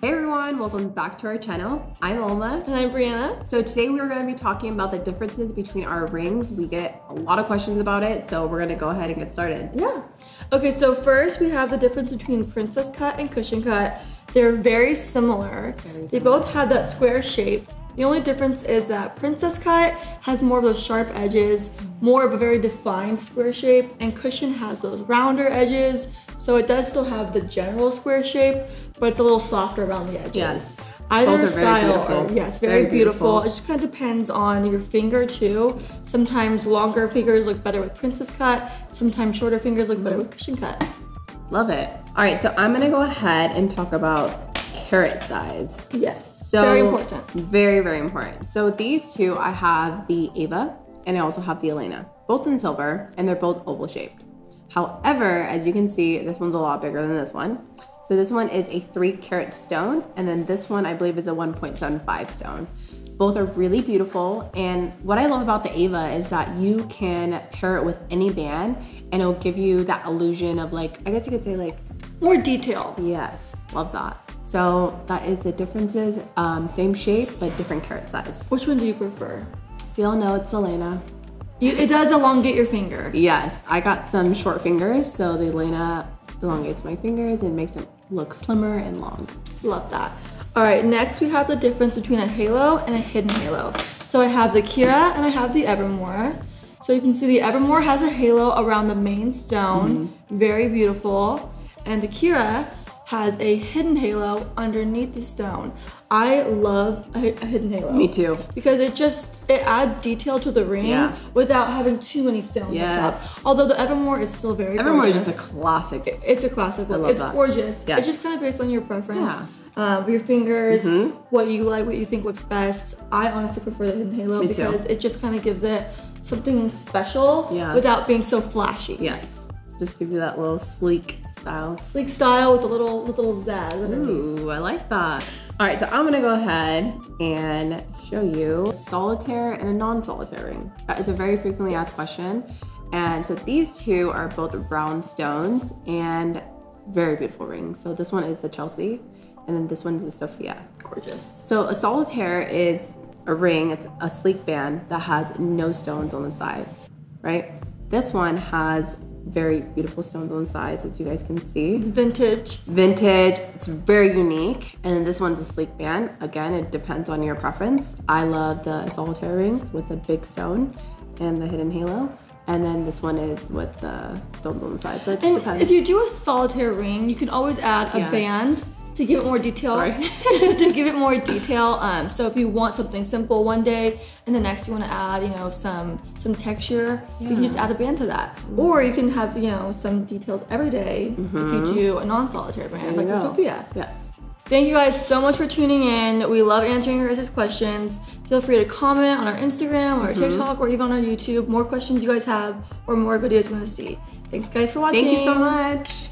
Hey everyone, welcome back to our channel. I'm Alma. And I'm Brianna. So today we're going to be talking about the differences between our rings. We get a lot of questions about it, so we're going to go ahead and get started. Yeah. Okay, so first we have the difference between princess cut and cushion cut. They're very similar. They both have that square shape. The only difference is that princess cut has more of those sharp edges, more of a very defined square shape, and cushion has those rounder edges. So it does still have the general square shape, but it's a little softer around the edges. Yes. Either style, yes, very beautiful. It just kind of depends on your finger too. Sometimes longer fingers look better with princess cut. Sometimes shorter fingers look better with cushion cut. Love it. All right, so I'm gonna go ahead and talk about carrot size. Yes. So very important. Very, very important. So these two, I have the Ava and I also have the Elena, both in silver, and they're both oval shaped. However, as you can see, this one's a lot bigger than this one. So this one is a 3-carat stone, and then this one I believe is a 1.75 stone. Both are really beautiful, and what I love about the Ava is that you can pair it with any band and it'll give you that illusion of, like, I guess you could say, like, more detail. Yes, love that. So that is the differences, same shape but different carat size. Which one do you prefer? We all know it's Elena. It does elongate your finger. Yes, I got some short fingers, so the Elena elongates my fingers and makes them look slimmer and long. Love that. All right, next we have the difference between a halo and a hidden halo. So I have the Kira and I have the Evermore. So you can see the Evermore has a halo around the main stone, very beautiful. And the Kira has a hidden halo underneath the stone. I love a hidden halo. Me too. Because it adds detail to the ring without having too many stones on top. Although the Evermore is still very Evermore gorgeous. is just a classic. It's a classic look. It's gorgeous. Yes. It's just kind of based on your preference. Your fingers, what you like, what you think looks best. I honestly prefer the hidden halo because it just kind of gives it something special without being so flashy. Yes. Just gives you that little sleek style. Sleek style with a little zazz. Ooh, I like that. All right, so I'm gonna go ahead and show you solitaire and a non-solitaire ring. That is a very frequently asked question. And so these two are both round stones and very beautiful rings. So this one is the Chelsea and then this one is the Sophia. Gorgeous. So a solitaire is a ring, it's a sleek band that has no stones on the side, right? This one has very beautiful stones on the sides, as you guys can see. It's vintage. Vintage, it's very unique. And then this one's a sleek band. Again, it depends on your preference. I love the solitaire rings with the big stone and the hidden halo. And then this one is with the stones on the side. So it just depends. If you do a solitaire ring, you can always add a band to give it more detail. To give it more detail. So if you want something simple one day and the next you want to add, you know, some texture, you can just add a band to that. Or you can have, you know, some details every day if you do a non-solitaire band like the Sophia. Yes. Thank you guys so much for tuning in. We love answering your guys' questions. Feel free to comment on our Instagram or our TikTok or even on our YouTube. More questions you guys have or more videos you want to see. Thanks guys for watching. Thank you so much.